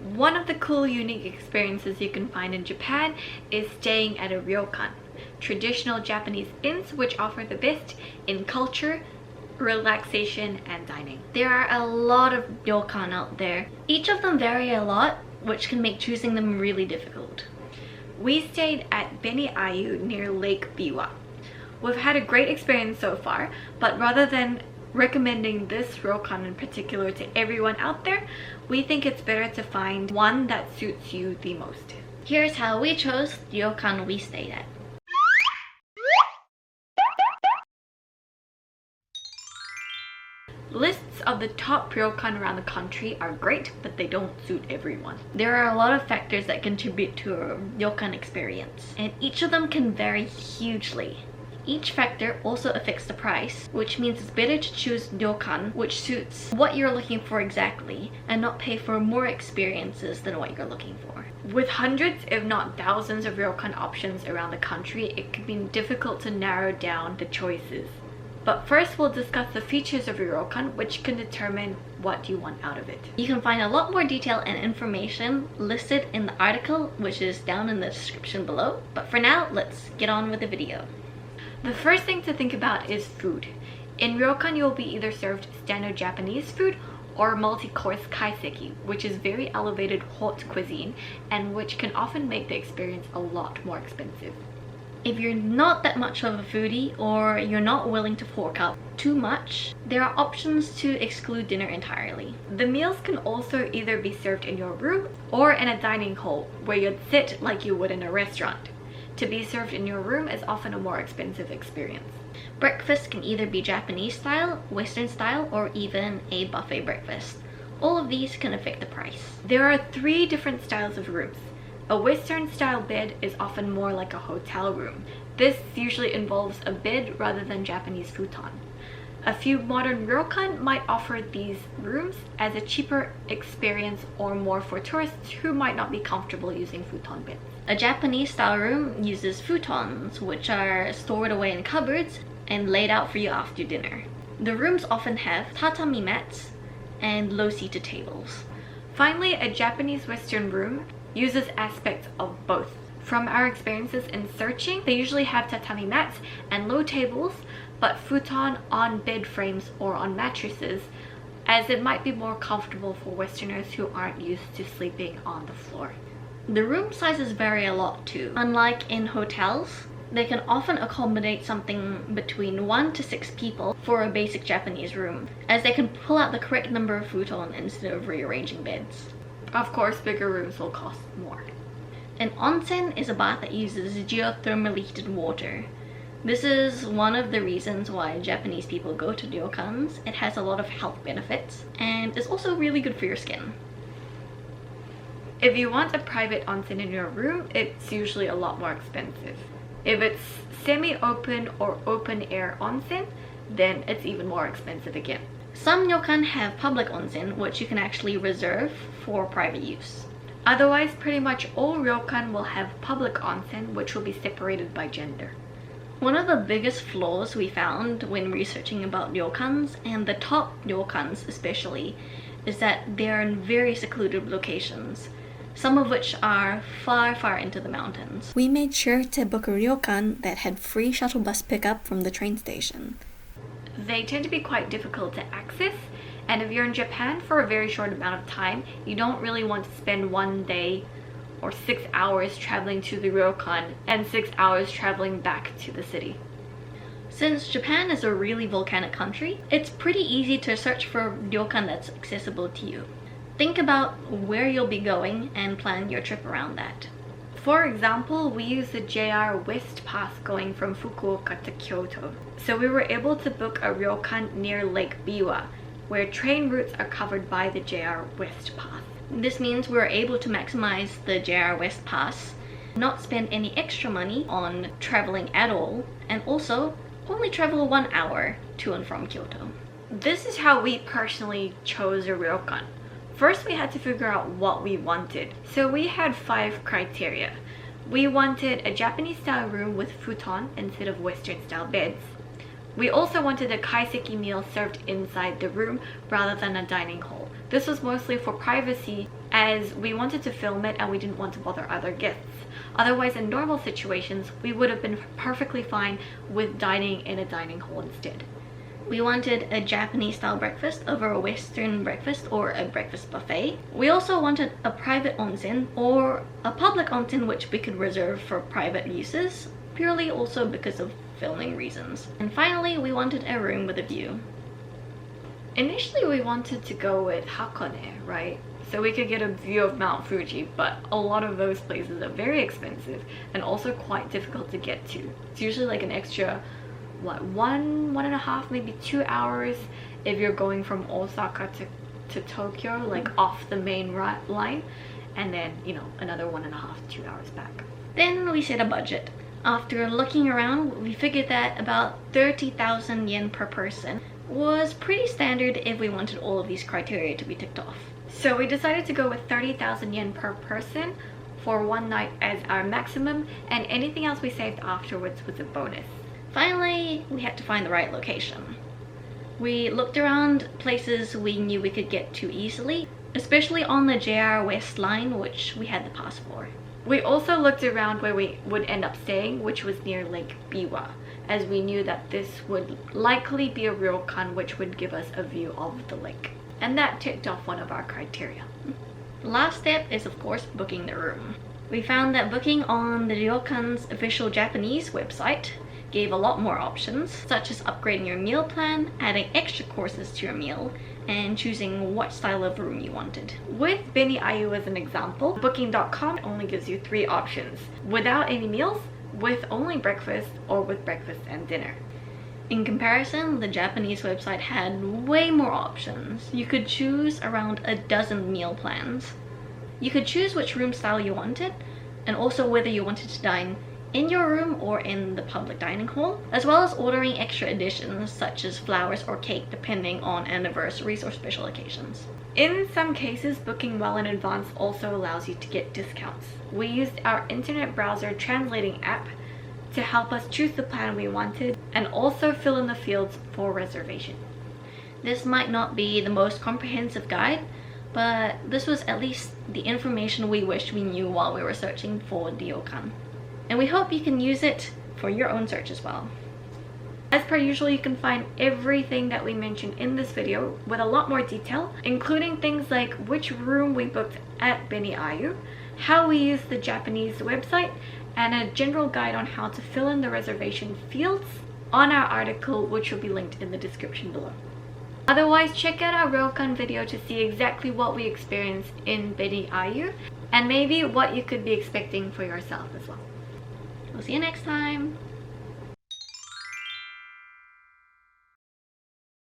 One of the cool, unique experiences you can find in Japan is staying at a ryokan, traditional Japanese inns which offer the best in culture, relaxation, and dining. There are a lot of ryokan out there. Each of them vary a lot, which can make choosing them really difficult. We stayed at Beni-Ayu near Lake Biwa. We've had a great experience so far, but rather than recommending this ryokan in particular to everyone out there, we think it's better to find one that suits you the most. Here's how we chose the ryokan we stayed at. Lists of the top ryokan around the country are great, but they don't suit everyone. There are a lot of factors that contribute to a ryokan experience, and each of them can vary hugely. Each factor also affects the price, which means it's better to choose ryokan which suits what you're looking for exactly and not pay for more experiences than what you're looking for. With hundreds if not thousands of ryokan options around the country, it can be difficult to narrow down the choices. But first we'll discuss the features of your ryokan, which can determine what you want out of it. You can find a lot more detail and information listed in the article, which is down in the description below. But for now, let's get on with the video. The first thing to think about is food. In ryokan, you'll be either served standard Japanese food or multi-course kaiseki, which is very elevated hot cuisine and which can often make the experience a lot more expensive. If you're not that much of a foodie or you're not willing to fork out too much, there are options to exclude dinner entirely. The meals can also either be served in your room or in a dining hall where you'd sit like you would in a restaurant. To be served in your room is often a more expensive experience. Breakfast can either be Japanese style, Western style, or even a buffet breakfast. All of these can affect the price. There are 3 different styles of rooms. A Western style bed is often more like a hotel room. This usually involves a bed rather than Japanese futon. A few modern ryokan might offer these rooms as a cheaper experience or more for tourists who might not be comfortable using futon beds. A Japanese style room uses futons, which are stored away in cupboards and laid out for you after dinner. The rooms often have tatami mats and low-seated tables. Finally, a Japanese Western room uses aspects of both. From our experiences in searching, they usually have tatami mats and low tables, but futon on bed frames or on mattresses, as it might be more comfortable for Westerners who aren't used to sleeping on the floor. The room sizes vary a lot too. Unlike in hotels, they can often accommodate something between 1 to 6 people for a basic Japanese room, as they can pull out the correct number of futon instead of rearranging beds. Of course, bigger rooms will cost more. An onsen is a bath that uses geothermally heated water. This is one of the reasons why Japanese people go to ryokans. It has a lot of health benefits and is also really good for your skin. If you want a private onsen in your room, it's usually a lot more expensive. If it's semi-open or open-air onsen, then it's even more expensive again. Some ryokan have public onsen, which you can actually reserve for private use. Otherwise, pretty much all ryokan will have public onsen, which will be separated by gender. One of the biggest flaws we found when researching about ryokans, and the top ryokans especially, is that they are in very secluded locations, some of which are far into the mountains. We made sure to book a ryokan that had free shuttle bus pickup from the train station. They tend to be quite difficult to access, and if you're in Japan for a very short amount of time, you don't really want to spend one day or 6 hours traveling to the ryokan and 6 hours traveling back to the city. Since Japan is a really volcanic country, it's pretty easy to search for a ryokan that's accessible to you. Think about where you'll be going and plan your trip around that. For example, we used the JR West Pass going from Fukuoka to Kyoto. So we were able to book a ryokan near Lake Biwa, where train routes are covered by the JR West Pass. This means we're able to maximize the JR West Pass, not spend any extra money on traveling at all, and also only travel 1 hour to and from Kyoto. This is how we personally chose a ryokan. First, we had to figure out what we wanted. So we had 5 criteria. We wanted a Japanese style room with futon instead of Western style beds. We also wanted a kaiseki meal served inside the room rather than a dining hall. This was mostly for privacy as we wanted to film it and we didn't want to bother other guests. Otherwise, in normal situations, we would have been perfectly fine with dining in a dining hall instead. We wanted a Japanese style breakfast over a Western breakfast or a breakfast buffet. We also wanted a private onsen or a public onsen which we could reserve for private uses, purely also because of filming reasons. And finally, we wanted a room with a view. Initially, we wanted to go with Hakone, right? So we could get a view of Mount Fuji, but a lot of those places are very expensive and also quite difficult to get to. It's usually like an extra, what, one and a half, maybe 2 hours if you're going from Osaka to Tokyo, like off the main line, and then, you know, another 1.5 to 2 hours back. Then we set a budget. After looking around, we figured that about 30,000 yen per person was pretty standard if we wanted all of these criteria to be ticked off. So we decided to go with 30,000 yen per person for one night as our maximum, and anything else we saved afterwards was a bonus. Finally, we had to find the right location. We looked around places we knew we could get to easily, especially on the JR West line, which we had the pass for. We also looked around where we would end up staying, which was near Lake Biwa, as we knew that this would likely be a ryokan which would give us a view of the lake. And that ticked off one of our criteria. The last step is of course booking the room. We found that booking on the ryokan's official Japanese website gave a lot more options, such as upgrading your meal plan, adding extra courses to your meal, and choosing what style of room you wanted. With Beni Ayu as an example, booking.com only gives you 3 options: without any meals, with only breakfast, or with breakfast and dinner. In comparison, the Japanese website had way more options. You could choose around a dozen meal plans. You could choose which room style you wanted, and also whether you wanted to dine in your room or in the public dining hall, as well as ordering extra additions such as flowers or cake depending on anniversaries or special occasions. In some cases, booking well in advance also allows you to get discounts. We used our internet browser translating app to help us choose the plan we wanted and also fill in the fields for reservation. This might not be the most comprehensive guide, but this was at least the information we wished we knew while we were searching for ryokan. And we hope you can use it for your own search as well. As per usual, you can find everything that we mentioned in this video with a lot more detail, including things like which room we booked at Beni Ayu, how we used the Japanese website, and a general guide on how to fill in the reservation fields on our article, which will be linked in the description below. Otherwise, check out our Ryokan video to see exactly what we experienced in Beni Ayu and maybe what you could be expecting for yourself as well. We'll see you next time.